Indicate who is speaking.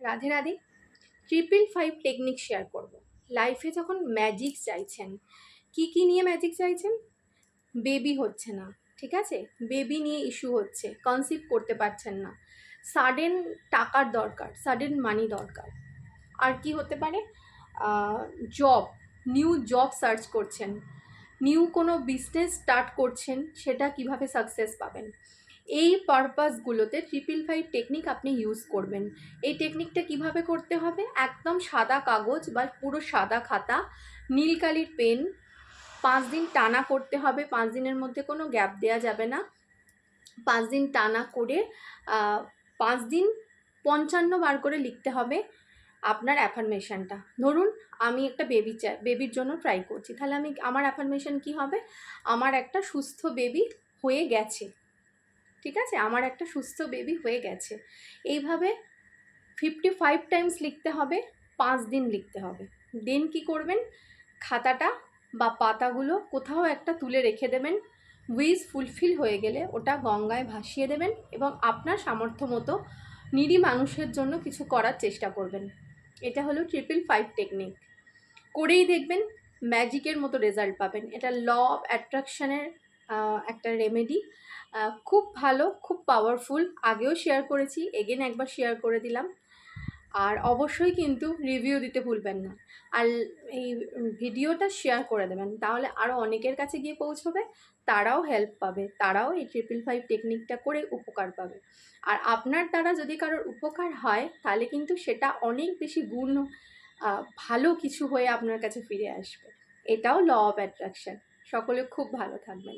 Speaker 1: Radhe Radhe. 555 technique share করব। লাইফে যখন ম্যাজিক চাইছেন, কি নিয়ে ম্যাজিক চাইছেন? বেবি হচ্ছে না, ঠিক আছে, বেবি নিয়ে ইস্যু হচ্ছে, কনসিভ করতে পারছেন না, সাডেন টাকার দরকার, সাডেন মানি দরকার। আর কি হতে পারে? জব, নিউ জব সার্চ করছেন, নিউ কোনো বিজনেস স্টার্ট করছেন, সেটা কিভাবে সাকসেস পাবেন। এই পারপাসগুলোতে 555 টেকনিক আপনি ইউজ করবেন। এই টেকনিকটা কিভাবে করতে হবে? একদম সাদা কাগজ বা পুরো সাদা খাতা, নীল কালির পেন, 5 দিন টানা করতে হবে। 5 দিনের মধ্যে কোনো গ্যাপ দেওয়া যাবে না। 5 দিন টানা করে 5 দিন 55 বার করে লিখতে হবে আপনার অ্যাফার্মেশনটা। ধরুন আমি একটা বেবির জন্য ট্রাই করছি, তাহলে আমার অ্যাফার্মেশন কি হবে? আমার একটা সুস্থ বেবি হয়ে গেছে, ঠিক আছে, আমার একটা সুস্থ বেবি হয়ে গেছে। এইভাবে 55 টাইমস লিখতে হবে, 5 দিন লিখতে হবে। দেন কি করবেন? খাতাটা বা পাতাগুলো কোথাও একটা তুলে রেখে দেবেন। উইশ ফুলফিল হয়ে গেলে ওটা গঙ্গায় ভাসিয়ে দেবেন এবং আপনার সামর্থ্য মতো নিডি মানুষের জন্য কিছু করার চেষ্টা করবেন। এটা হলো 555 টেকনিক। করেই দেখবেন ম্যাজিকের মতো রেজাল্ট পাবেন। এটা ল অফ অ্যাট্রাকশনের একটা রেমেডি। খুব ভালো, খুব পাওয়ারফুল। আগেও শেয়ার করেছি, এগেন একবার শেয়ার করে দিলাম। আর অবশ্যই কিন্তু রিভিউ দিতে ভুলবেন না। আর এই ভিডিওটা শেয়ার করে দেবেন, তাহলে আরও অনেকের কাছে গিয়ে পৌঁছবে, তারাও হেল্প পাবে, তারাও এই 555 টেকনিকটা করে উপকার পাবে। আর আপনার দ্বারা যদি কারোর উপকার হয়, তাহলে কিন্তু সেটা অনেক বেশি গুণ ভালো কিছু হয়ে আপনার কাছে ফিরে আসবে। এটাও ল অফ অ্যাট্রাকশন। সকলে খুব ভালো থাকবেন।